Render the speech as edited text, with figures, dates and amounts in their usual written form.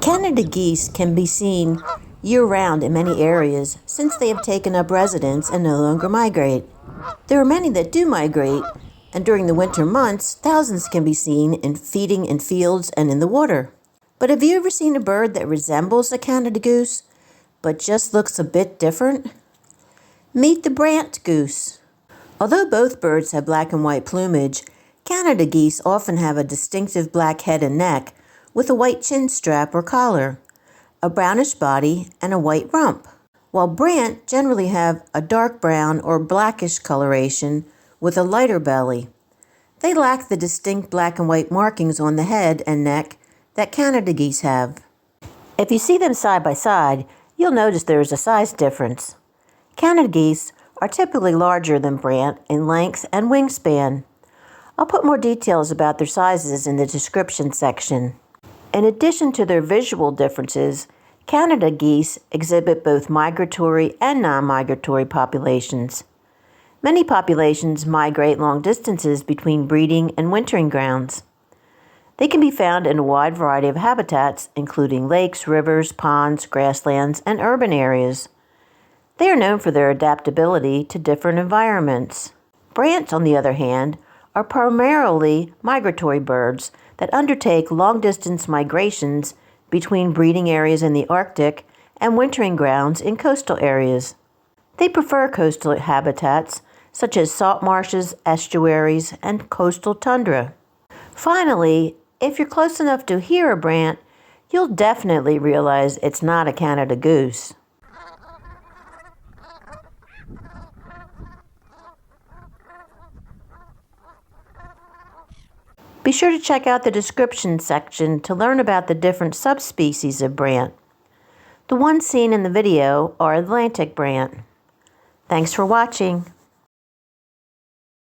Canada geese can be seen year-round in many areas since they have taken up residence and no longer migrate. There are many that do migrate, and during the winter months, thousands can be seen feeding in fields and in the water. But have you ever seen a bird that resembles a Canada goose, but just looks a bit different? Meet the Brant goose. Although both birds have black and white plumage, Canada geese often have a distinctive black head and neck with a white chin strap or collar, a brownish body, and a white rump, while Brant generally have a dark brown or blackish coloration with a lighter belly. They lack the distinct black and white markings on the head and neck that Canada geese have. If you see them side by side, you'll notice there is a size difference. Canada geese are typically larger than Brant in length and wingspan. I'll put more details about their sizes in the description section. In addition to their visual differences, Canada geese exhibit both migratory and non-migratory populations. Many populations migrate long distances between breeding and wintering grounds. They can be found in a wide variety of habitats, including lakes, rivers, ponds, grasslands, and urban areas. They are known for their adaptability to different environments. Brants, on the other hand, are primarily migratory birds that undertake long-distance migrations between breeding areas in the Arctic and wintering grounds in coastal areas. They prefer coastal habitats such as salt marshes, estuaries, and coastal tundra. Finally, if you're close enough to hear a Brant, you'll definitely realize it's not a Canada goose. Be sure to check out the description section to learn about the different subspecies of Brant. The ones seen in the video are Atlantic Brant. Thanks for watching.